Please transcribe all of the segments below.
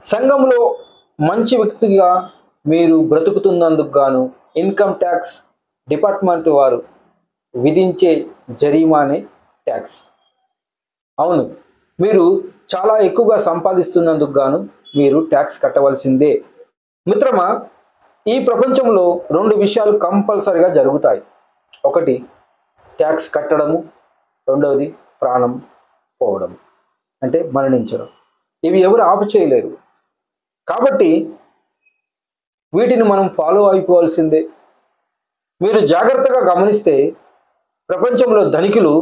సంఘంలో మంచి వ్యక్తిగా మీరు బ్రతుకుతున్నందుకు గాను ఇన్కమ్ ట్యాక్స్ డిపార్ట్మెంట్ వారు విధించే జరిమానే ట్యాక్స్. అవును, మీరు చాలా ఎక్కువగా సంపాదిస్తున్నందుకు గాను మీరు ట్యాక్స్ కట్టవలసిందే. మిత్రమా, ఈ ప్రపంచంలో 2 విషయాలు కంపల్సరిగా జరుగుతాయి. ఒకటి ట్యాక్స్ కట్టడము, రెండవది ప్రాణం పోవడం అంటే మరణించడం. ఇవి ఎవరు ఆపు చేయలేరు. కాబట్టి వీటిని మనం ఫాలో అయిపోవాల్సిందే. మీరు జాగ్రత్తగా గమనిస్తే ప్రపంచంలో ధనికులు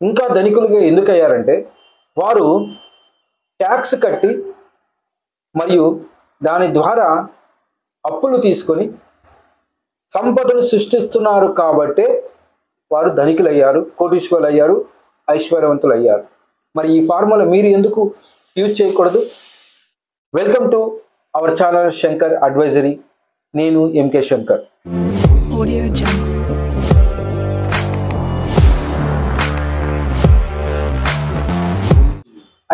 ఇంకా ధనికులుగా ఎందుకయ్యారంటే వారు ట్యాక్స్ కట్టి మరియు దాని ద్వారా అప్పులు తీసుకొని సంపదను సృష్టిస్తున్నారు కాబట్టే వారు ధనికులయ్యారు, కోటీశ్వరులు అయ్యారు, ఐశ్వర్యవంతులు అయ్యారు. మరి ఈ ఫార్ములా మీరు ఎందుకు యూజ్ చేయకూడదు? Welcome to our channel Shankar advisory. నేను ఎంకే శంకర్.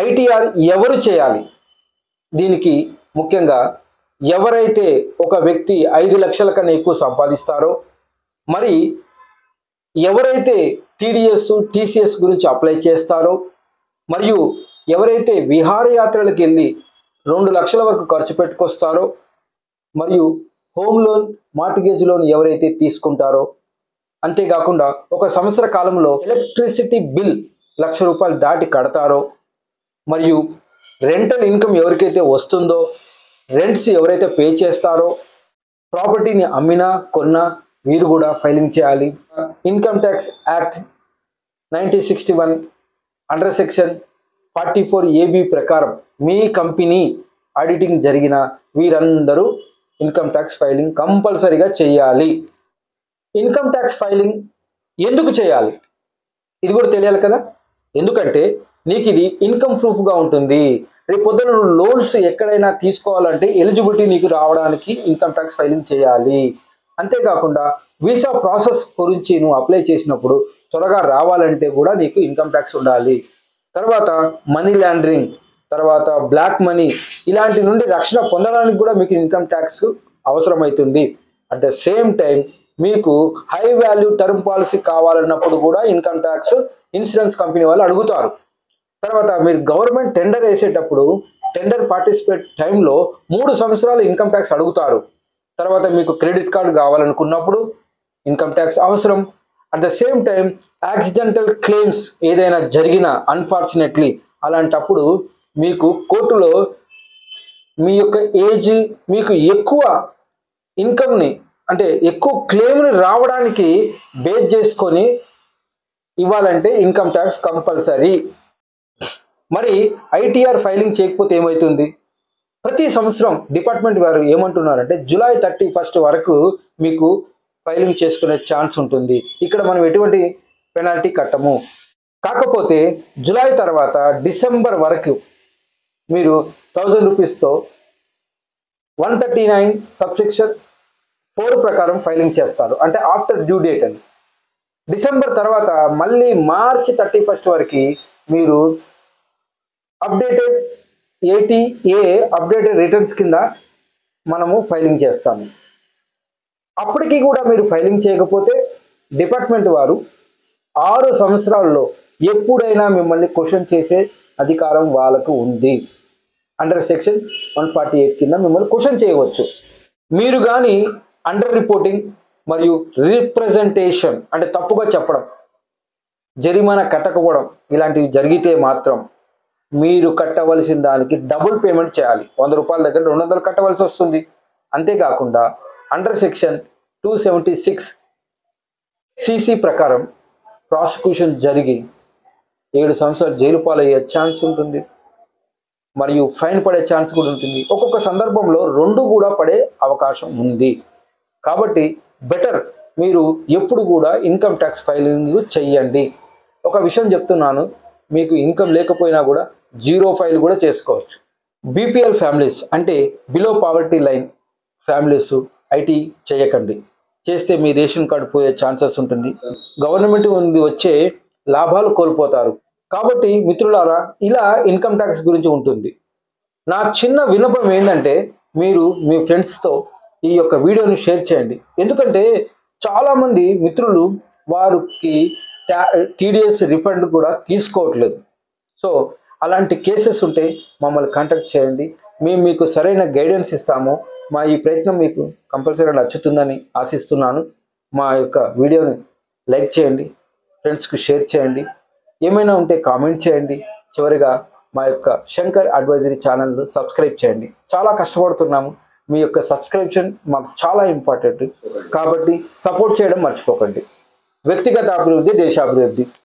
ఐటీఆర్ ఎవరు చేయాలి? దీనికి ముఖ్యంగా ఎవరైతే ఒక వ్యక్తి 5 లక్షల కన్నా ఎక్కువ సంపాదిస్తారో, మరి ఎవరైతే టీడీఎస్ టీసీఎస్ గురించి అప్లై చేస్తారో, మరియు ఎవరైతే విహారయాత్రలకు వెళ్ళి 2 లక్షల వరకు ఖర్చు పెట్టుకొస్తారో, మరియు హోమ్ లోన్ మార్టిగేజ్ లోన్ ఎవరైతే తీసుకుంటారో, అంతేకాకుండా 1 సంవత్సర కాలంలో ఎలక్ట్రిసిటీ బిల్ 1 లక్ష రూపాయలు దాటి కడతారో, మరియు రెంటల్ ఇన్కమ్ ఎవరికైతే వస్తుందో, రెంట్స్ ఎవరైతే పే చేస్తారో, ప్రాపర్టీని అమ్మినా కొన్నా వీరు కూడా ఫైలింగ్ చేయాలి. Income tax act 1961 under section 44AB ప్రకారం మీ కంపెనీ ఆడిటింగ్ జరిగిన వీరందరూ ఇన్కమ్ ట్యాక్స్ ఫైలింగ్ కంపల్సరీగా చేయాలి. ఇన్కమ్ ట్యాక్స్ ఫైలింగ్ ఎందుకు చేయాలి? ఇది కూడా తెలియాలి కదా. ఎందుకంటే నీకు ఇది ఇన్కమ్ ప్రూఫ్గా ఉంటుంది. రేపు పొద్దున నువ్వు లోన్స్ ఎక్కడైనా తీసుకోవాలంటే ఎలిజిబిలిటీ నీకు రావడానికి ఇన్కమ్ ట్యాక్స్ ఫైలింగ్ చేయాలి. అంతేకాకుండా వీసా ప్రాసెస్ గురించి నువ్వు అప్లై చేసినప్పుడు త్వరగా రావాలంటే కూడా నీకు ఇన్కమ్ ట్యాక్స్ ఉండాలి. తర్వాత మనీ లాండరింగ్, తర్వాత బ్లాక్ మనీ, ఇలాంటి నుండి రక్షణ పొందడానికి కూడా మీకు ఇన్కమ్ ట్యాక్స్ అవసరమవుతుంది. అట్ ద సేమ్ టైం మీకు హై వాల్యూ టర్మ్ పాలసీ కావాలన్నప్పుడు కూడా ఇన్కమ్ ట్యాక్స్ ఇన్సూరెన్స్ కంపెనీ వాళ్ళు అడుగుతారు. తర్వాత మీరు గవర్నమెంట్ టెండర్ వేసేటప్పుడు టెండర్ పార్టిసిపేట్ టైంలో 3 సంవత్సరాలు ఇన్కమ్ ట్యాక్స్ అడుగుతారు. తర్వాత మీకు క్రెడిట్ కార్డు కావాలనుకున్నప్పుడు ఇన్కమ్ ట్యాక్స్ అవసరం. At the same time accidental claims ఏదైనా జరిగినా అన్ఫార్చునేట్లీ అలాంటప్పుడు మీకు కోర్టులో మీ యొక్క ఏజ్ మీకు ఎక్కువ ఇన్కమ్ని అంటే ఎక్కువ క్లెయిమ్ని రావడానికి బేస్ చేసుకొని ఇవ్వాలంటే ఇన్కమ్ ట్యాక్స్ కంపల్సరీ. మరి ఐటీఆర్ ఫైలింగ్ చేయకపోతే ఏమవుతుంది? ప్రతి సంవత్సరం డిపార్ట్మెంట్ వారు ఏమంటున్నారంటే జూలై 31 వరకు మీకు ఫైలింగ్ చేసుకునే ఛాన్స్ ఉంటుంది. ఇక్కడ మనం ఎటువంటి పెనాల్టీ కట్టము. కాకపోతే జూలై తర్వాత డిసెంబర్ వరకు మీరు 1000 రూపీస్తో 139 సబ్సెక్షన్ 4 ప్రకారం ఫైలింగ్ చేస్తారు. అంటే ఆఫ్టర్ డ్యూ డేట్ అని. డిసెంబర్ తర్వాత మళ్ళీ మార్చి 31 వరకు మీరు అప్డేటెడ్ 80A అప్డేటెడ్ రిటర్న్స్ కింద మనము ఫైలింగ్ చేస్తాము. అప్పటికి కూడా మీరు ఫైలింగ్ చేయకపోతే డిపార్ట్మెంట్ వారు 6 సంవత్సరాల్లో ఎప్పుడైనా మిమ్మల్ని క్వశ్చన్ చేసే అధికారం వాళ్ళకు ఉంది. అండర్ సెక్షన్ 148 కింద మిమ్మల్ని క్వశ్చన్ చేయవచ్చు. మీరు కానీ అండర్ రిపోర్టింగ్ మరియు రిప్రజెంటేషన్ అంటే తప్పుగా చెప్పడం, జరిమానా కట్టకపోవడం ఇలాంటివి జరిగితే మాత్రం మీరు కట్టవలసిన దానికి డబుల్ పేమెంట్ చేయాలి. 100 రూపాయల దగ్గర 200 కట్టవలసి వస్తుంది. అంతేకాకుండా అండర్ సెక్షన్ 276 సిసి ప్రకారం ప్రాసిక్యూషన్ జరిగి 7 సంవత్సరాలు జైలు పాలయ్యే ఛాన్స్ ఉంటుంది, మరియు ఫైన్ పడే ఛాన్స్ కూడా ఉంటుంది. ఒక్కొక్క సందర్భంలో 2 కూడా పడే అవకాశం ఉంది. కాబట్టి బెటర్ మీరు ఎప్పుడు కూడా ఇన్కమ్ ట్యాక్స్ ఫైలింగ్ చెయ్యండి. ఒక విషయం చెప్తున్నాను, మీకు ఇన్కమ్ లేకపోయినా కూడా 0 ఫైల్ కూడా చేసుకోవచ్చు. బీపీఎల్ ఫ్యామిలీస్ అంటే below poverty line families IT చేయకండి. చేస్తే మీ రేషన్ కార్డు పోయే ఛాన్సెస్ ఉంటుంది. గవర్నమెంట్ నుండి వచ్చే లాభాలు కోల్పోతారు. కాబట్టి మిత్రులారా ఇలా ఇన్కమ్ ట్యాక్స్ గురించి ఉంటుంది. నా చిన్న విన్నపం ఏంటంటే మీరు మీ ఫ్రెండ్స్తో ఈ యొక్క వీడియోని షేర్ చేయండి. ఎందుకంటే చాలామంది మిత్రులు వారికి టీడీఎస్ రిఫండ్ కూడా తీసుకోవట్లేదు. సో అలాంటి కేసెస్ ఉంటే మమ్మల్ని కాంటాక్ట్ చేయండి. మేము మీకు సరైన గైడెన్స్ ఇస్తాము. మా ఈ ప్రయత్నం మీకు కంపల్సరీ నచ్చుతుందని ఆశిస్తున్నాను. మా యొక్క వీడియోని లైక్ చేయండి, ఫ్రెండ్స్కి షేర్ చేయండి, ఏమైనా ఉంటే కామెంట్ చేయండి. చివరిగా మా యొక్క శంకర్ అడ్వైజరీ ఛానల్ సబ్స్క్రైబ్ చేయండి. చాలా కష్టపడుతున్నాము. మీ యొక్క సబ్స్క్రిప్షన్ మాకు చాలా ఇంపార్టెంట్. కాబట్టి సపోర్ట్ చేయడం మర్చిపోకండి. వ్యక్తిగత అభివృద్ధి, దేశాభివృద్ధి.